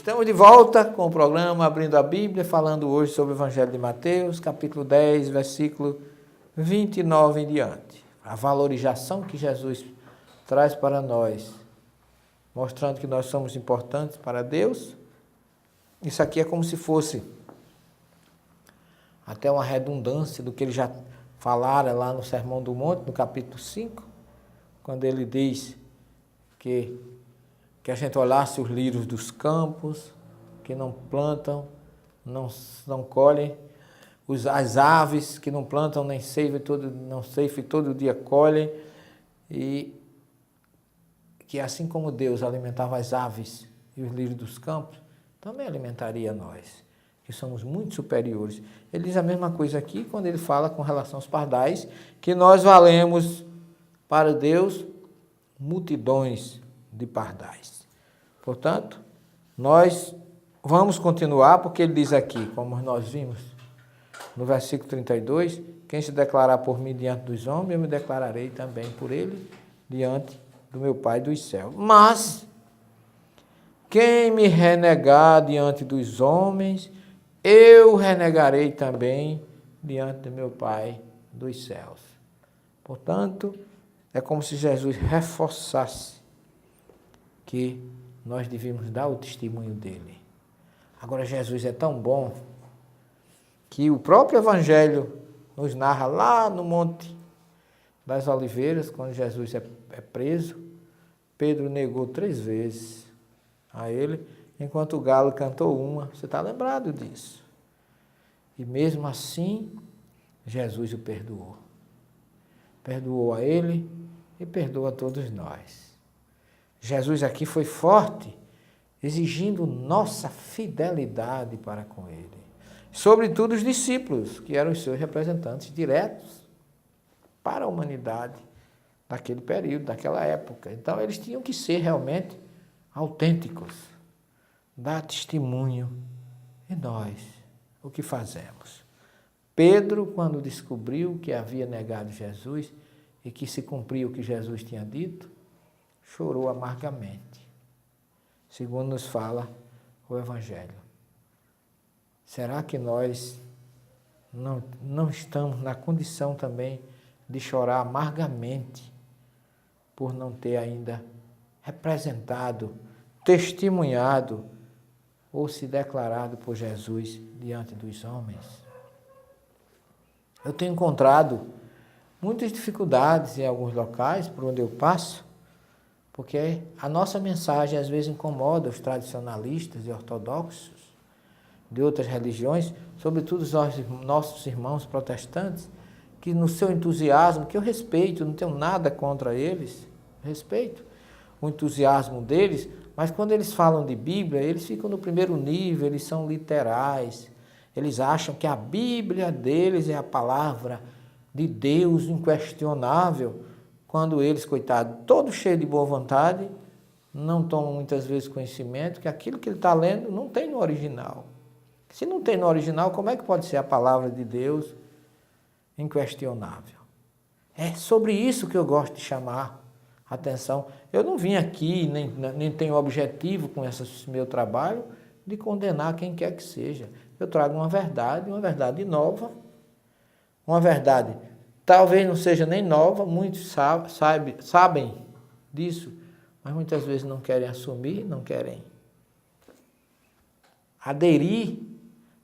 Estamos de volta com o programa Abrindo a Bíblia, falando hoje sobre o Evangelho de Mateus, capítulo 10, versículo 29 em diante. A valorização que Jesus traz para nós, mostrando que nós somos importantes para Deus. Isso aqui é como se fosse até uma redundância do que ele já falara lá no Sermão do Monte, no capítulo 5, quando ele diz que a gente olhasse os lírios dos campos, que não plantam, não colhem, as aves que não plantam nem ceifam todo dia colhem, e que assim como Deus alimentava as aves e os lírios dos campos, também alimentaria nós, que somos muito superiores. Ele diz a mesma coisa aqui quando ele fala com relação aos pardais, que nós valemos para Deus multidões de pardais. Portanto, nós vamos continuar, porque ele diz aqui, como nós vimos no versículo 32, quem se declarar por mim diante dos homens, eu me declararei também por ele diante do meu Pai dos céus. Mas quem me renegar diante dos homens, eu renegarei também diante do meu Pai dos céus. Portanto, é como se Jesus reforçasse que nós devíamos dar o testemunho dele. Agora, Jesus é tão bom que o próprio Evangelho nos narra lá no Monte das Oliveiras, quando Jesus é preso, Pedro negou 3 vezes a ele, enquanto o galo cantou uma. Você está lembrado disso? E mesmo assim, Jesus o perdoou. Perdoou a ele e perdoa a todos nós. Jesus aqui foi forte, exigindo nossa fidelidade para com ele. Sobretudo os discípulos, que eram os seus representantes diretos para a humanidade daquele período, daquela época. Então, eles tinham que ser realmente autênticos, dar testemunho. E nós, o que fazemos? Pedro, quando descobriu que havia negado Jesus e que se cumpria o que Jesus tinha dito, chorou amargamente, segundo nos fala o Evangelho. Será que nós não estamos na condição também de chorar amargamente por não ter ainda representado, testemunhado ou se declarado por Jesus diante dos homens? Eu tenho encontrado muitas dificuldades em alguns locais por onde eu passo, porque a nossa mensagem às vezes incomoda os tradicionalistas e ortodoxos de outras religiões, sobretudo os nossos irmãos protestantes, que no seu entusiasmo, que eu respeito, não tenho nada contra eles, respeito o entusiasmo deles, mas quando eles falam de Bíblia, eles ficam no primeiro nível, eles são literais, eles acham que a Bíblia deles é a palavra de Deus inquestionável, quando eles, coitados, todos cheios de boa vontade, não tomam muitas vezes conhecimento que aquilo que ele está lendo não tem no original. Se não tem no original, como é que pode ser a palavra de Deus inquestionável? É sobre isso que eu gosto de chamar a atenção. Eu não vim aqui, nem tenho objetivo com esse meu trabalho, de condenar quem quer que seja. Eu trago uma verdade nova, uma verdade talvez não seja nem nova, muitos sabem disso, mas muitas vezes não querem assumir, não querem aderir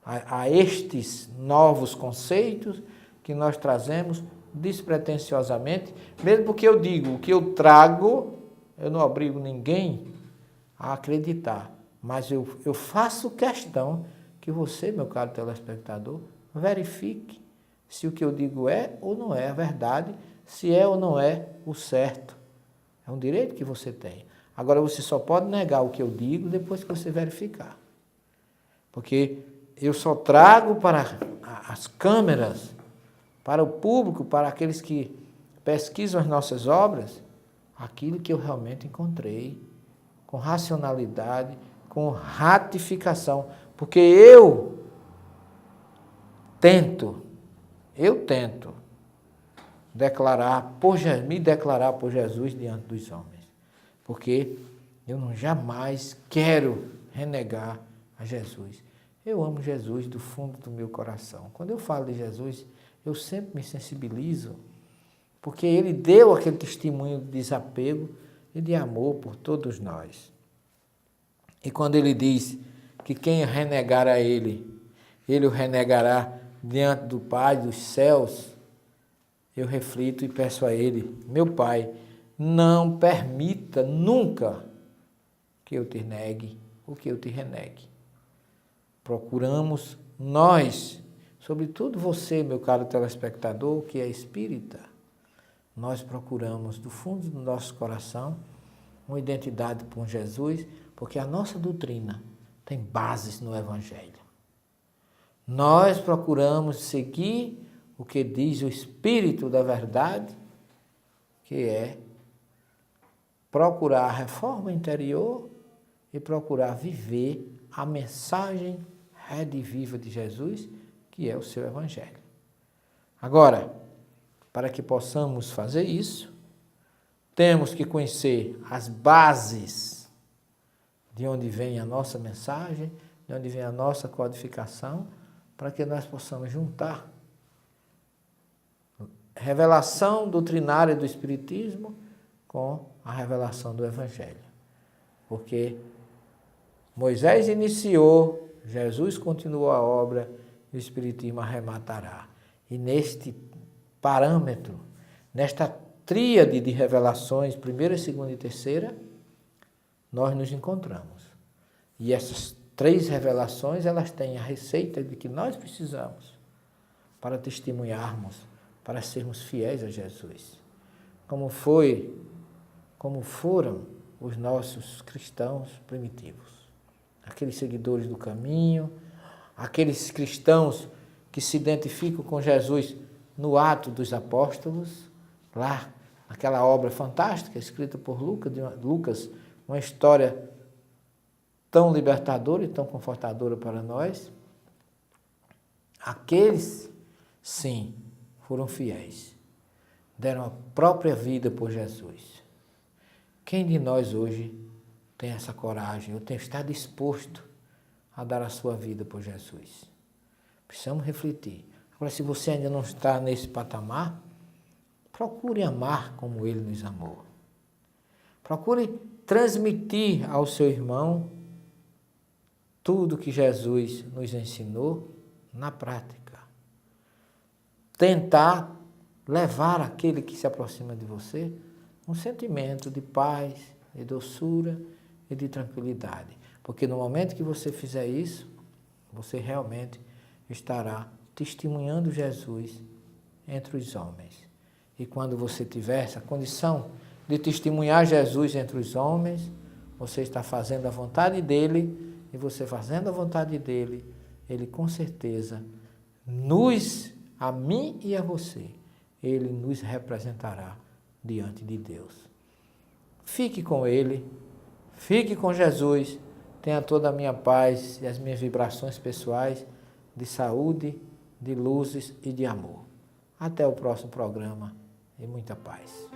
a estes novos conceitos que nós trazemos despretensiosamente, mesmo porque eu digo, o que eu trago, eu não obrigo ninguém a acreditar, mas eu faço questão que você, meu caro telespectador, verifique se o que eu digo é ou não é a verdade, se é ou não é o certo. É um direito que você tem. Agora, você só pode negar o que eu digo depois que você verificar. Porque eu só trago para as câmeras, para o público, para aqueles que pesquisam as nossas obras, aquilo que eu realmente encontrei, com racionalidade, com ratificação. Porque eu tento me declarar por Jesus diante dos homens, porque eu jamais quero renegar a Jesus. Eu amo Jesus do fundo do meu coração. Quando eu falo de Jesus, eu sempre me sensibilizo, porque ele deu aquele testemunho de desapego e de amor por todos nós. E quando ele diz que quem renegar a ele, ele o renegará diante do Pai dos céus, eu reflito e peço a ele, meu Pai, não permita nunca que eu te negue ou que eu te renegue. Procuramos nós, sobretudo você, meu caro telespectador, que é espírita, nós procuramos do fundo do nosso coração uma identidade com Jesus, porque a nossa doutrina tem bases no Evangelho. Nós procuramos seguir o que diz o Espírito da Verdade, que é procurar a reforma interior e procurar viver a mensagem rediviva de Jesus, que é o seu Evangelho. Agora, para que possamos fazer isso, temos que conhecer as bases de onde vem a nossa mensagem, de onde vem a nossa codificação, para que nós possamos juntar a revelação doutrinária do Espiritismo com a revelação do Evangelho. Porque Moisés iniciou, Jesus continuou a obra e o Espiritismo arrematará. E neste parâmetro, nesta tríade de revelações, primeira, segunda e terceira, nós nos encontramos. E essas 3 revelações, elas têm a receita de que nós precisamos para testemunharmos, para sermos fiéis a Jesus. Como foram os nossos cristãos primitivos. Aqueles seguidores do caminho, aqueles cristãos que se identificam com Jesus no ato dos apóstolos, lá, naquela obra fantástica escrita por Lucas, uma história tão libertadora e tão confortadora para nós. Aqueles, sim, foram fiéis, deram a própria vida por Jesus. Quem de nós hoje tem essa coragem, ou está disposto a dar a sua vida por Jesus? Precisamos refletir. Agora, se você ainda não está nesse patamar, procure amar como ele nos amou. Procure transmitir ao seu irmão tudo que Jesus nos ensinou na prática. Tentar levar aquele que se aproxima de você um sentimento de paz, de doçura e de tranquilidade. Porque no momento que você fizer isso, você realmente estará testemunhando Jesus entre os homens. E quando você tiver essa condição de testemunhar Jesus entre os homens, você está fazendo a vontade dele, e você fazendo a vontade dele, ele com certeza a mim e a você, ele nos representará diante de Deus. Fique com ele, fique com Jesus, tenha toda a minha paz e as minhas vibrações pessoais de saúde, de luzes e de amor. Até o próximo programa e muita paz.